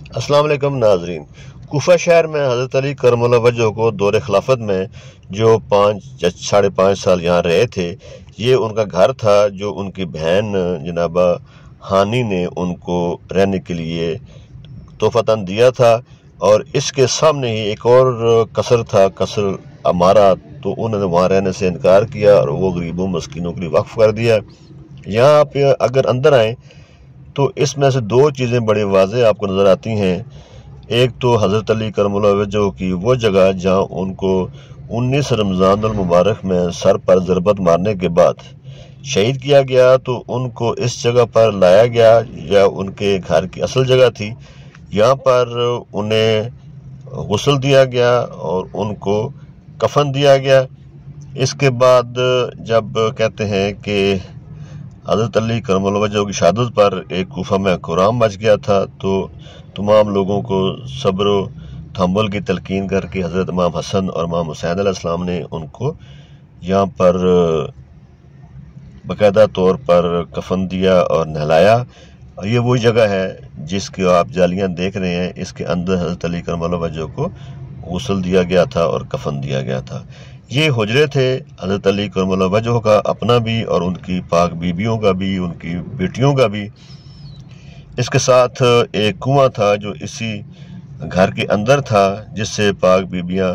अस्सलाम वालेकुम नाजरीन। कोफा शहर में हज़रत अली करमुल्लाह वजह को दौर खिलाफत में जो 5-5.5 साल यहाँ रहे थे, ये उनका घर था जो उनकी बहन जनाबा हानी ने उनको रहने के लिए तोहफतन दिया था। और इसके सामने ही एक और कसर था, कसर अमारा, तो उन्होंने वहाँ रहने से इनकार किया और वो गरीबों मस्किनों के लिए वक्फ कर दिया। यहाँ आप अगर अंदर आएँ तो इसमें से दो चीज़ें बड़ी वाज़ेह आपको नज़र आती हैं। एक तो हज़रत अली करमुल्लाह वजह की वो जगह जहाँ उनको 19 रमज़ान अल मुबारक में सर पर ज़रबत मारने के बाद शहीद किया गया, तो उनको इस जगह पर लाया गया, या उनके घर की असल जगह थी। यहाँ पर उन्हें गुस्ल दिया गया और उनको कफन दिया गया। इसके बाद जब कहते हैं कि हज़रत अली करमुल्लाह वजह की शहादत पर एक कोफा में कुरान मच गया था, तो तमाम लोगों को सब्र तहम्मुल की तलकीन करके हज़रत इमाम हसन और इमाम हुसैन अलैहिस्सलाम ने उनको यहाँ पर बाकायदा तौर पर कफन दिया और नहलाया। ये वही जगह है जिसकी आप जालियाँ देख रहे हैं, इसके अंदर हज़रत अली करमुल्लाह वजह को गुस्ल दिया गया था और कफन दिया गया था। ये हुजरे थे हज़रत अली करमुल्लाह वजह का अपना भी और उनकी पाक बीबियों का भी, उनकी बेटियों का भी। इसके साथ एक कुआं था जो इसी घर के अंदर था, जिससे पाक बीबियां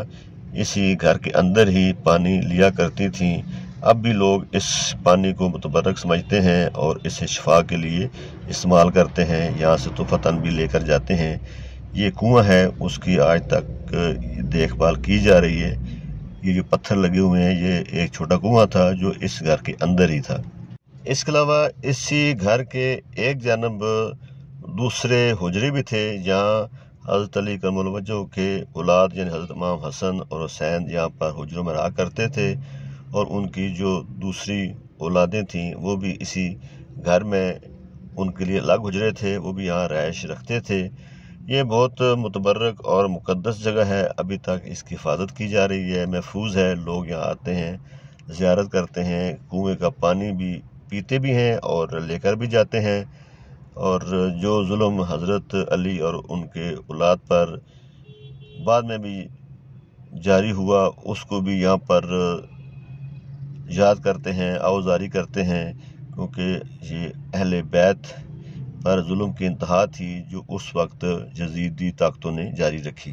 इसी घर के अंदर ही पानी लिया करती थीं। अब भी लोग इस पानी को मुतबर्रक समझते हैं और इसे शिफा के लिए इस्तेमाल करते हैं, यहाँ से तोहफतन भी लेकर जाते हैं। ये कुआं है, उसकी आज तक देखभाल की जा रही है। ये जो पत्थर लगे हुए हैं, ये एक छोटा कुआं था जो इस घर के अंदर ही था। इसके अलावा इसी घर के एक जानब दूसरे हुजरे भी थे, जहाँ हज़रत अली करमुल्लाह वजह के औलाद यानी हज़रत इमाम हसन और हुसैन यहाँ पर हुजरों में रहा करते थे, और उनकी जो दूसरी औलादें थीं वो भी इसी घर में, उनके लिए अलग हुजरे थे, वो भी यहाँ रहायश रखते थे। ये बहुत मुतबर्रक और मुक़द्दस जगह है, अभी तक इसकी हिफाजत की जा रही है, महफूज है। लोग यहाँ आते हैं, ज़ियारत करते हैं, कुएं का पानी भी पीते भी हैं और लेकर भी जाते हैं। और जो जुल्म हज़रत अली और उनके औलाद पर बाद में भी जारी हुआ, उसको भी यहाँ पर याद करते हैं, आउज़ारी करते हैं, क्योंकि ये अहले बैत पर जुल्म की इंतहा थी जो उस वक्त यजीदी ताकतों ने जारी रखी।